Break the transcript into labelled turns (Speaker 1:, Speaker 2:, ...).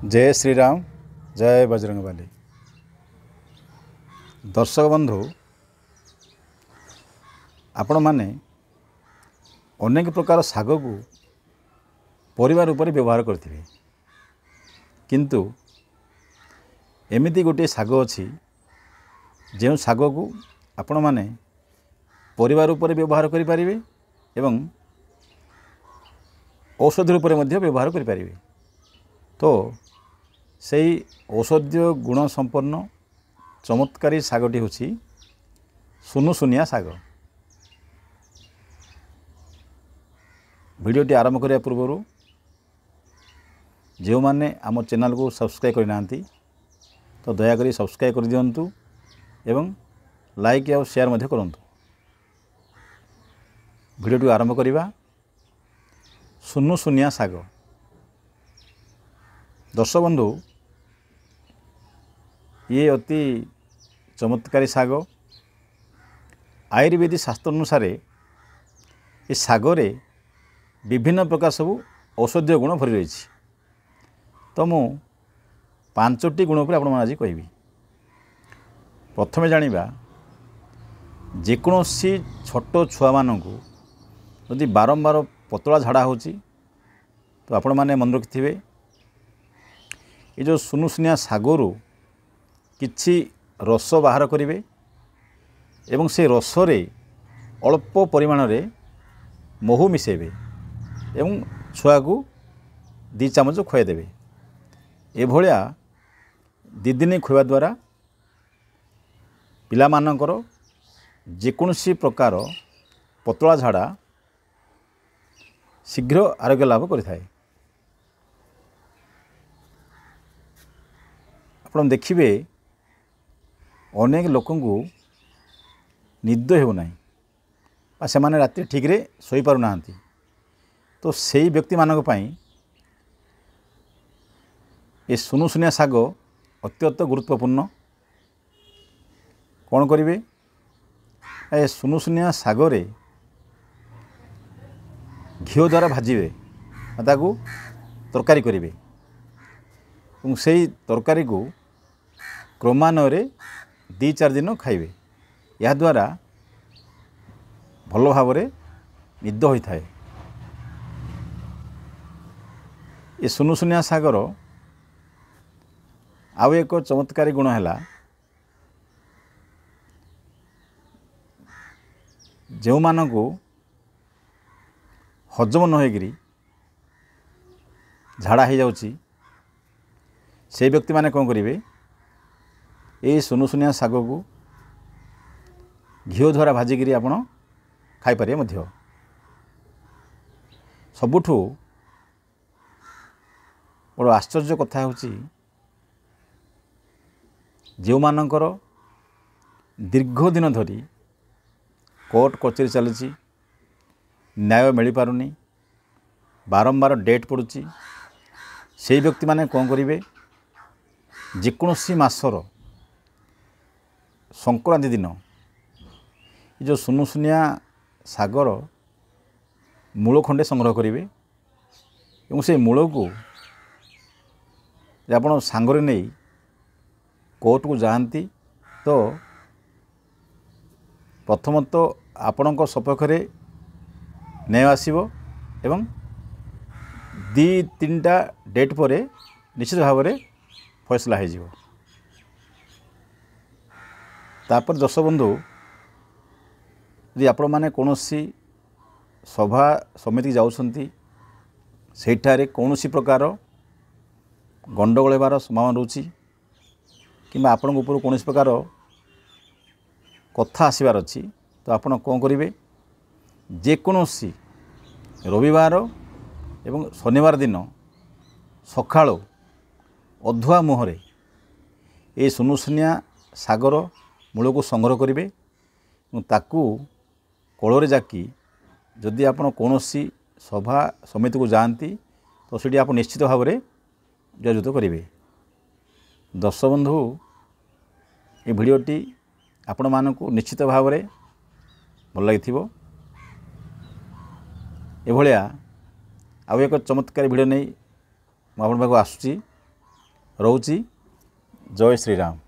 Speaker 1: जय श्री राम जय बजरंगबली। दर्शक बंधु आपण माने अनेक प्रकार शाग को परिवार उपर व्यवहार करथिबे, किंतु एमिति गोटे शाग अछि जो शाग को आपण माने परिवार उपर व्यवहार करि परिबे एवं औषधि रूप में व्यवहार करि परिबे। तो सही औषधीय गुण संपन्न चमत्कारी शागटी हूँ सुनुसुनिया शाग। भिडियोटी आरंभ करने पूर्व जो मैंने आम चैनल को सब्सक्राइब करना तो दयाकोरी सब्सक्राइब कर दिंतु एवं लाइक और शेयर मध्य करंतु। भिडियोटी आरंभ करवा। सुनुसुनिया शाग। दर्शक बंधु ये अति चमत्कारी शाग। आयुर्वेदिक शास्त्र अनुसार ये शागरे विभिन्न प्रकार सब औषधीय गुण भरी रही। तो मु पांचटी गुण पर आपण आज कहि। प्रथमे जानिबा जेकोसी छोट छुआ मानू यदि बारंबार पतला झाड़ा होची तो आपण माने मन रखिथिबे ये जो सुनुसुनिया शागरु किछि रस बाहर करिवे एवं से रसरे अल्प परिमाण रे महू मिसेबे एवं छुआ को 2 चामच खुआई देबे। ए भलिया 2 दिन खुआ द्वारा पिला मानकर जेकोसी प्रकार पतला झाड़ा शीघ्र आरोग्य लाभ करिथाय। आपण देखिबे अनेक लोकंकु निद हेउना से माने रात्रि ठीक रे सोई पारु नाहंती। तो सेही व्यक्ति मानक पई ए सुनुसुनिया शाग अत्यंत गुरुत्वपूर्ण। कौन करिवे ए सुनुसुनिया शागरे घिओ द्वारा भाजिबे ताकू तरकारी करिवे और सेही तरकारी को क्रमान्वये 2-4 दिन खाइबे। या द्वारा भल भाव निद होता है। ये सुनुसुनिया शागर आउ एक चमत्कारी गुण है जो मानू हजम न होगिरी झाड़ा हो जाउची से व्यक्ति माने कौन करेंगे ये सुनुसुनिया शाग को घिओ द्वारा भाजिकी आपण खाईपारे मध्य। सबुठु बड़ आश्चर्य कथा होची जो मानकर दीर्घ दिन धरी कोर्ट कचेरी चली न्याय मिल पारुनी बारंबार डेट पड़ुची से व्यक्ति माने कौन करेंगे जेकोसी मासर संक्रांति दिन जो सुनुसुनिया शागर मूल खंडे संग्रह करेंगे और से मूल को आप सांगरे नहीं कोर्ट को जाती तो प्रथमत आपण सपक्ष न्याय आसव एवं 2-3टा डेट पर निश्चित भाव में फैसला हो। तापर दर्शक बंधु यदि आपण माने कौनसी सभा समिति जाउछंती सेठारे कौनसी प्रकार गंडगोल हेबार संभावना रोची कि आपण ऊपर कौन प्रकार कथा आसबार अच्छी तो आपण कौन करेंगे जेकोसी रविवार एवं शनिवार दिन सकाळ अधुआ मुहरे ये सुनुसुनिया शागर मूल को संग्रह करेंगे ताकू कोଳରେ जाकी जदि आपण कौनसी सभा समिति को जाती तो सीटी आप निश्चित भाव में जयजुत करेंगे। दर्शक बंधु ये भिडियोटी आपण मानकु निश्चित भाव में भल लगी। एभलिया आउ एक चमत्कारी भिडियो नहीं मुझे आसूँ ରହୁଛି। ଜୟ ଶ୍ରୀରାମ।